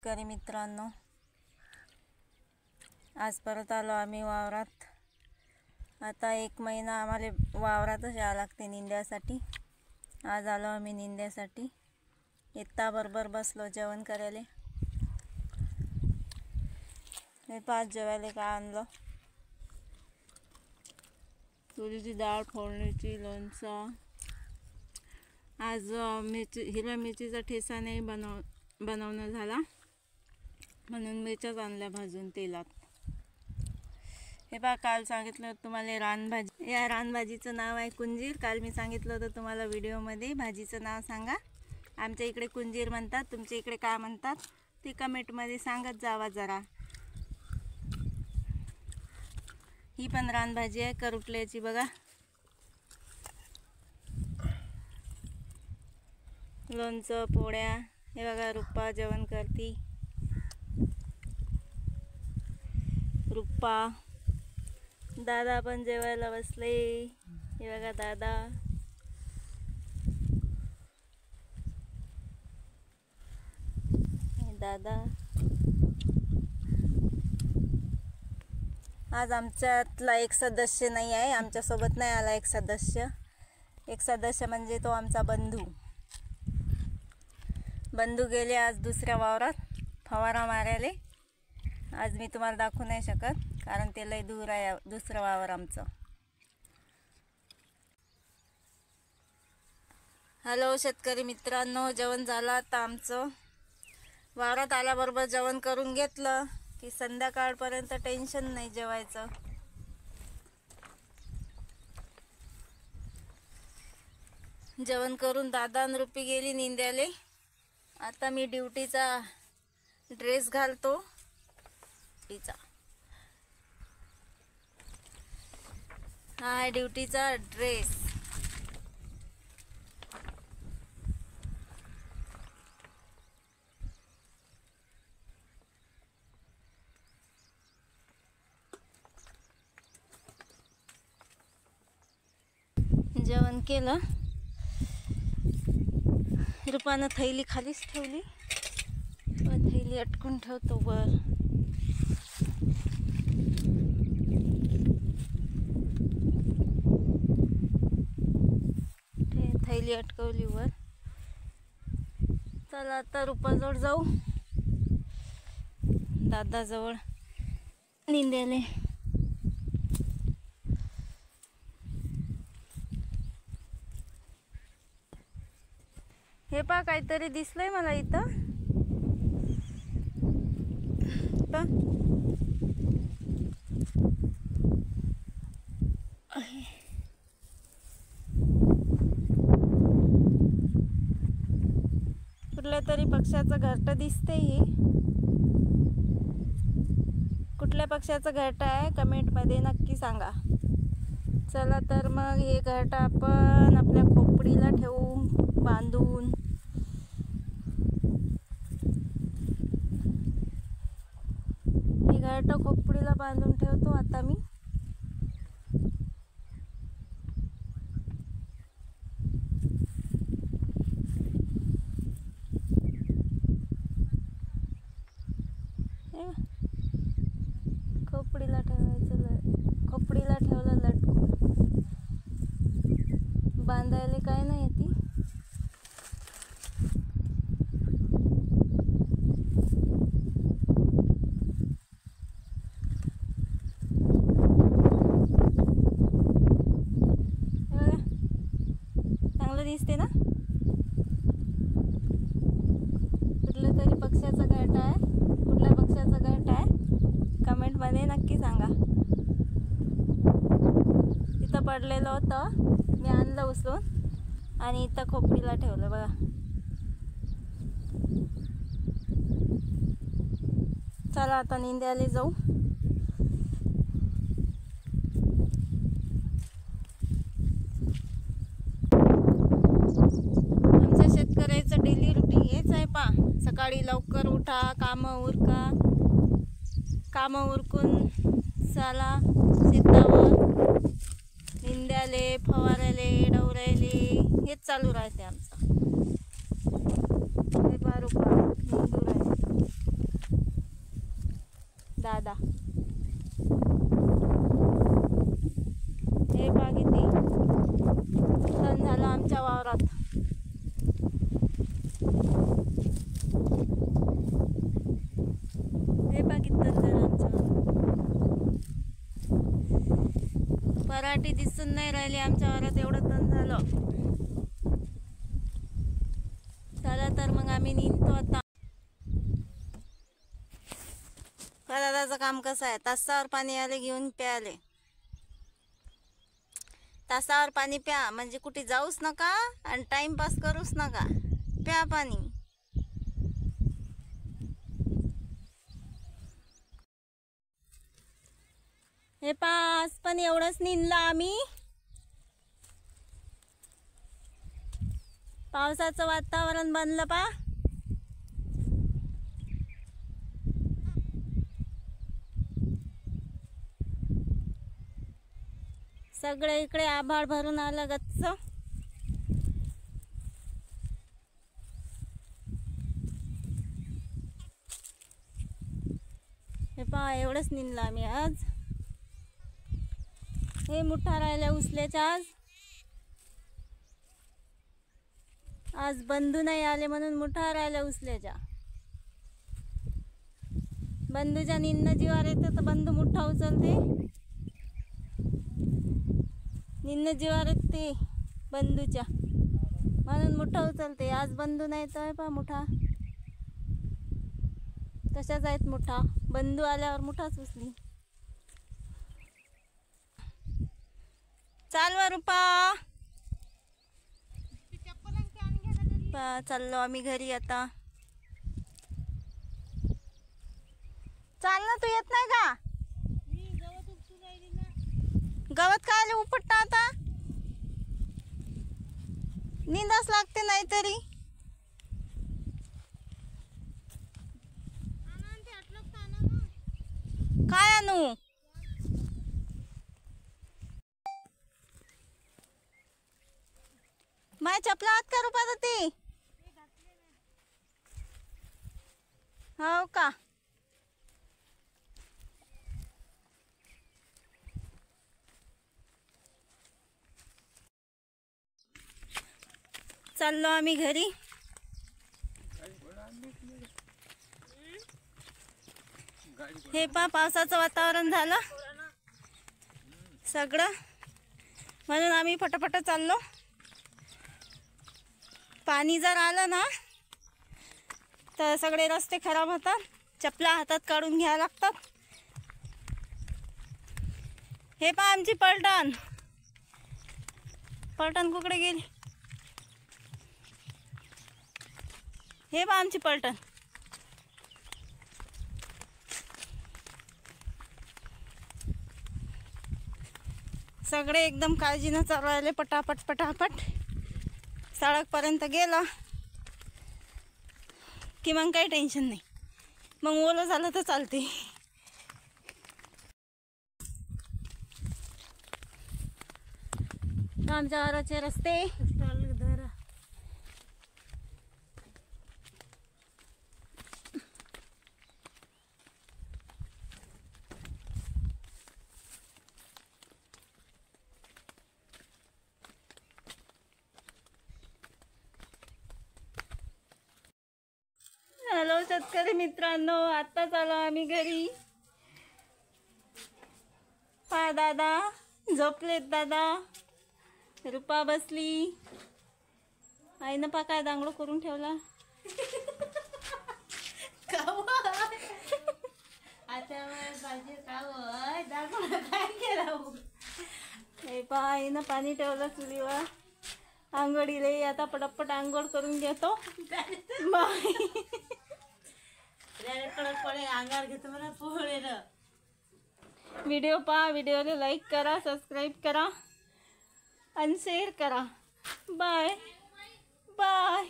शेतकरी मित्रांनो, आज परत आलो आम्ही वावरात। आता 1 महिना आम्हाला वावरातच यावं लागते निंद्यासाठी। आज आलो आम्ही निंद्यासाठी। इत्ता बरोबर बसलो जेवण करायला। हे 5 जेवायला का आणलं, तुरीची डाळ, फोडणीची, लोणचं। आज हिरव्या मिरचीचा ठेचा नाही बनवणं झाला, म्हणून मिरच्याच आणल्या भाजून तेलात। हे पहा, काल सांगितलं तुम्हाला रानभाजी, या रानभाजीचं नाव आहे कुंजीर। काल मी सांगितलं होतं तुम्हाला व्हिडिओमध्ये, भाजीचं नाव सांगा। आमच्या इकडे कुंजीर म्हणतात, तुमच्या इकडे काय म्हणतात ते कमेंटमध्ये सांगत जावा जरा। ही पण रानभाजी आहे करुटल्याची बघा। लोणचं, पोळ्या। हे बघा, रुपा जेवण करती। रुपा दादा पण जेवायला बसले। हे बघा दादा। दादा आज आमच्यातला एक सदस्य नाही आहे, आमच्यासोबत नाही आला एक सदस्य म्हणजे तो आमचा बंधू गेले आज दुसऱ्या वावरात फवारा मारायला। आज मी तुम्हाला दाखवू नाही शकत, कारण ते लय दूर आहे दुसरं वावर आमचं। हॅलो शेतकरी मित्रांनो, जेवण झालं आता आमचं। वावरात आल्याबरोबर जेवण करून घेतलं की संध्याकाळपर्यंत टेन्शन नाही जेवायचं। जेवण करून दादा आणि रुपी गेली निंद्याले। आता मी ड्युटीचा ड्रेस घालतो। हा आहे ड्युटीचा ड्रेस। जेवण केलं, रुपानं थैली खालीच ठेवली, थैली अटकून ठेवतो वर। थैली अटकवली वर। चला आता रुपाजवळ जाऊ, दादाजवळ निंद्याले। हे पहा, काहीतरी दिसलंय मला इथं। कुठल्या तरी पक्ष्याचं घरटं दिसते। ही कुठल्या पक्ष्याचं घरटं आहे कमेंटमध्ये नक्की सांगा। चला तर मग हे घरटं आपण आपल्या खोपडीला ठेवू बांधून। हे घरटं खोपडीला बांधून ठेवतो आता मी। खोपडीला ठेवायचं, खोपडीला ठेवलं लटकून। बांधायला काय नाही येते। चांगलं दिसते ना। कुठल्या तरी पक्ष्याचं घरटं आहे, कुठल्या पक्ष्याचं घरटं आहे कमेंटमध्ये नक्की सांगा। इथं पडलेलं होतं, मी आणलं उचलून आणि इथं खोपडीला ठेवलं बघा। चला आता निंद्याला जाऊ। आमच्या शेतकऱ्याचं डेली रुटीन हेच आहे पा। सकाळी लवकर उठा, कामं उरकून चला शेतावर, निंद्याले, फवारायले, डवरायले, हेच चालू राहते आमचं। हे पहा रुपा निंदू राहिले। पा किती झालं आमचं. पराठी दिसून नाही राहिली आमच्या वारात, एवढं तण झालं. चला तर मग आम्ही निघतो आता. दादाचं काम कसं आहे, तासावर पाणी आले घेऊन प्याले. तासावर पाणी प्या म्हणजे कुठे जाऊच नका आणि टाइमपास करूच नका, प्या पाणी. हे पास पण एवढंच निघलं आम्ही. पावसाचं वातावरण बनलं पा. सगळे इकडे आभाळ भरून आलं गच्च. हे पहा एवढंच निघलं आम्ही आज. हे मोठा राहिल्या उचल्याच्या आज बंधू नाही आले म्हणून मोठा राहिल्या उचल्याच्या. बंधूच्या निन्न जीवार येतं तर बंधू मोठा उचलते, निन्न जीवार येते बंधूच्या म्हणून मोठा उचलते. आज बंधू नाही तर पा मोठा तशाच आहेत. मोठा बंधू आल्यावर मोठाच उचली. चालवा रुपा. चाललो आम्ही घरी आता. चाल ना, तू येत नाही का? गवत काय उपटता आता, निंदाच लागते नाहीतरी. काय आणू? माय चपला हात का रुपा ती? हो का? चाललो आम्ही घरी. हे पा पावसाचं वातावरण झालं सगळं म्हणून आम्ही फटाफट चाललो. पाणी जर आलं ना तर सगळे रस्ते खराब होतात, चपला हातात काढून घ्यायला लागतात. हे पा आमची पलटण. पलटण कुकडे गेली? हे पा आमची पलटण. सगळे एकदम काळजीनं चालवायले पटापट पटापट. सडकपर्यंत गेला की मग काही टेन्शन नाही, मग ओलं झालं तर चालते. आमच्या घराचे रस्ते हॅलो शेतकरी मित्रांनो, आत्ताच आलो आम्ही घरी. पा दादा झोपलेत. दादा रुपा बसली. आईनं पा काय दांगडो करून ठेवला. हे पा आईनं पाणी ठेवलं चुलीवर आंघोळीले. आता पटापट आंघोळ करून घेतो. व्हिडिओ पहा, व्हिडिओला लाईक करा, सबस्क्राईब करा आणि शेअर करा. Bye bye.